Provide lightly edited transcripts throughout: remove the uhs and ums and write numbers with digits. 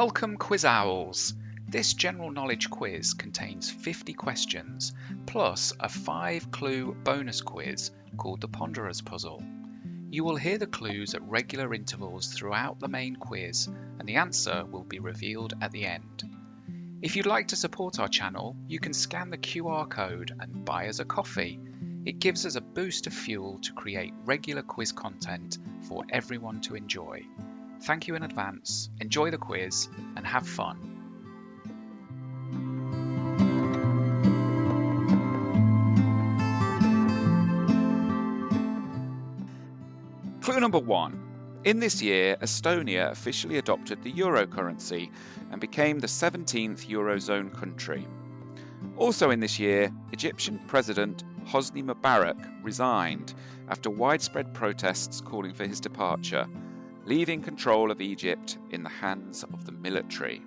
Welcome Quiz Owls! This general knowledge quiz contains 50 questions, plus a 5-clue bonus quiz called the Ponderous Puzzle. You will hear the clues at regular intervals throughout the main quiz, and the answer will be revealed at the end. If you'd like to support our channel, you can scan the QR code and buy us a coffee. It gives us a boost of fuel to create regular quiz content for everyone to enjoy. Thank you in advance, enjoy the quiz, and have fun. Clue number 1. In this year, Estonia officially adopted the euro currency and became the 17th Eurozone country. Also in this year, Egyptian President Hosni Mubarak resigned after widespread protests calling for his departure, leaving control of Egypt in the hands of the military.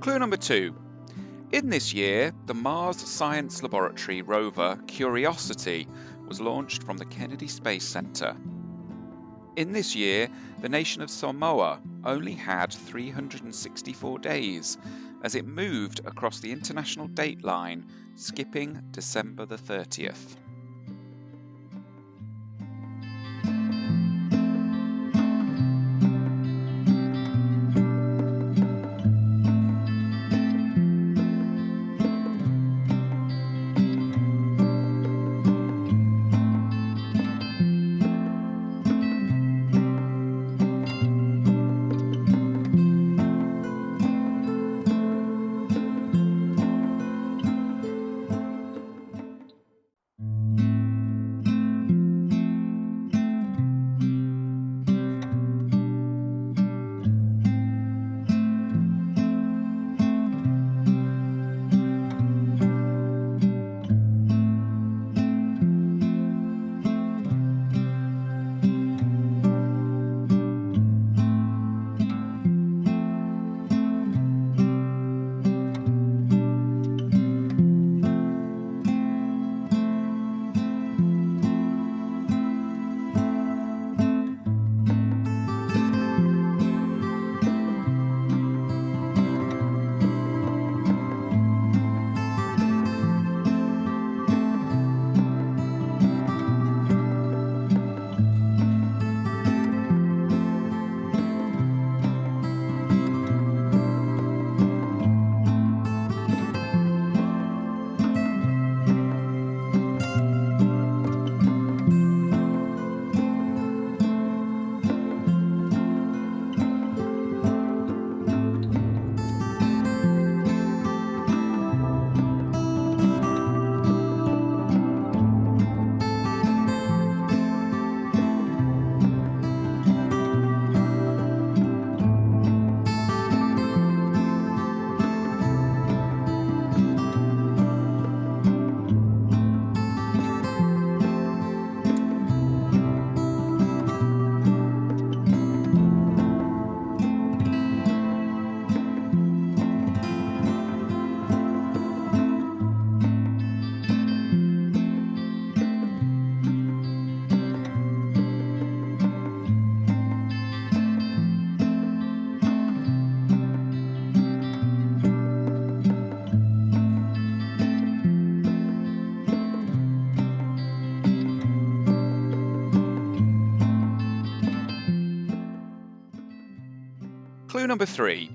Clue number 2. In this year, the Mars Science Laboratory rover Curiosity was launched from the Kennedy Space Center. In this year, the nation of Samoa only had 364 days as it moved across the international date line, skipping December the 30th. Clue number 3.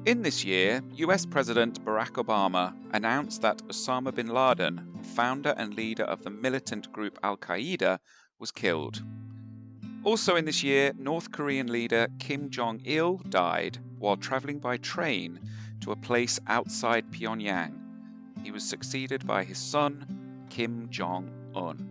In this year, US President Barack Obama announced that Osama bin Laden, founder and leader of the militant group Al-Qaeda, was killed. Also in this year, North Korean leader Kim Jong-il died while traveling by train to a place outside Pyongyang. He was succeeded by his son, Kim Jong-un.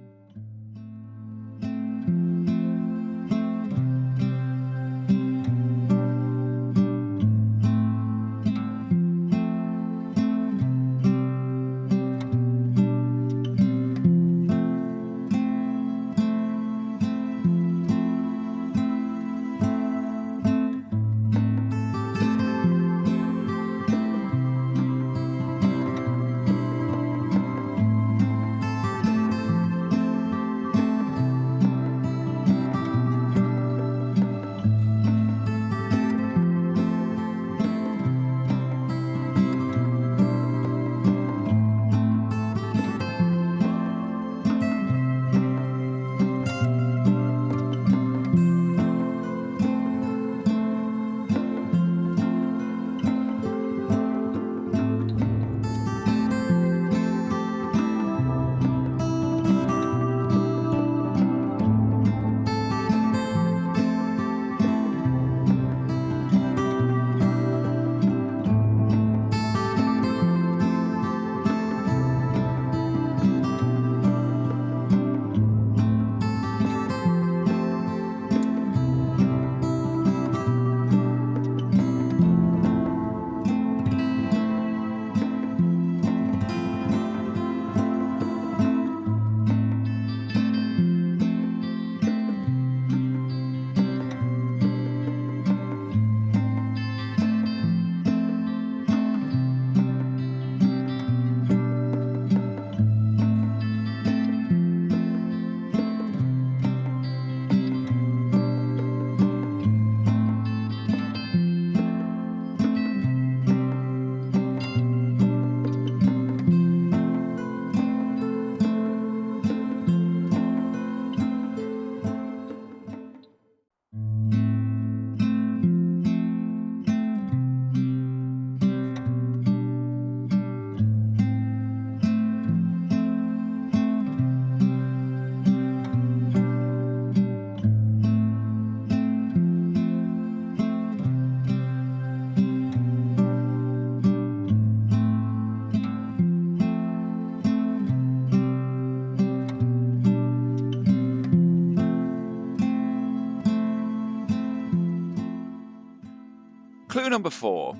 Clue number 4.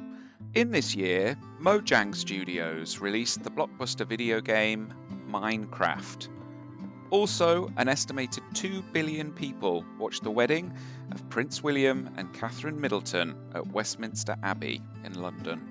In this year, Mojang Studios released the blockbuster video game Minecraft. Also, an estimated 2 billion people watched the wedding of Prince William and Catherine Middleton at Westminster Abbey in London.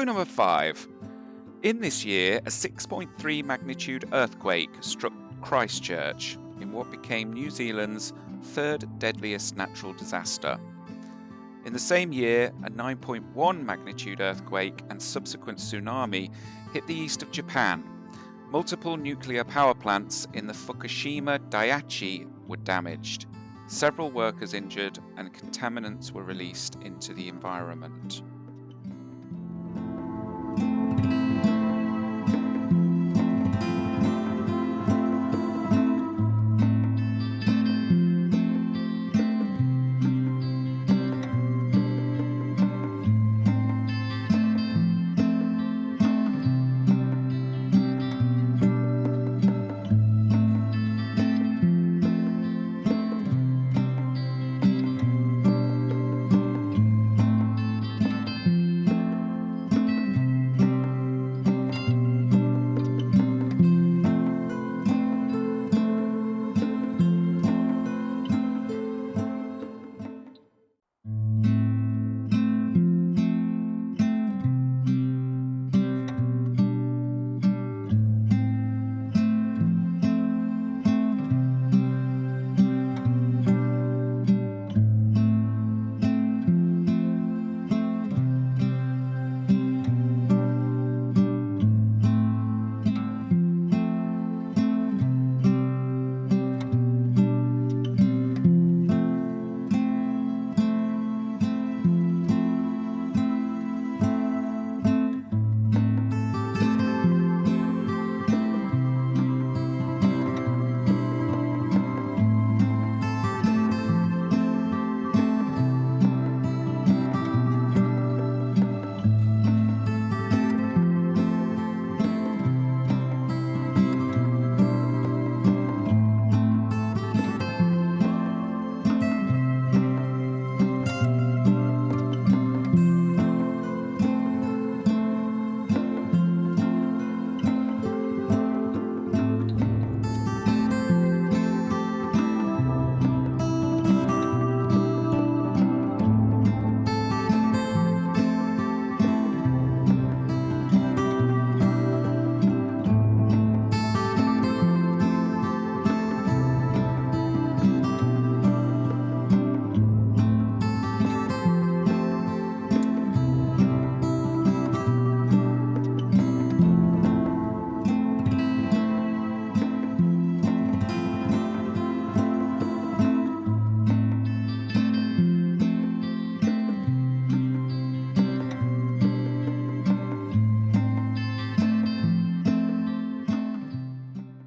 Clue number 5. In this year, a 6.3 magnitude earthquake struck Christchurch in what became New Zealand's third deadliest natural disaster. In the same year, a 9.1 magnitude earthquake and subsequent tsunami hit the east of Japan. Multiple nuclear power plants in the Fukushima Daiichi were damaged. Several workers injured and contaminants were released into the environment.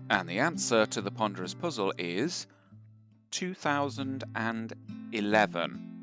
And the answer to the ponderous puzzle is 2011.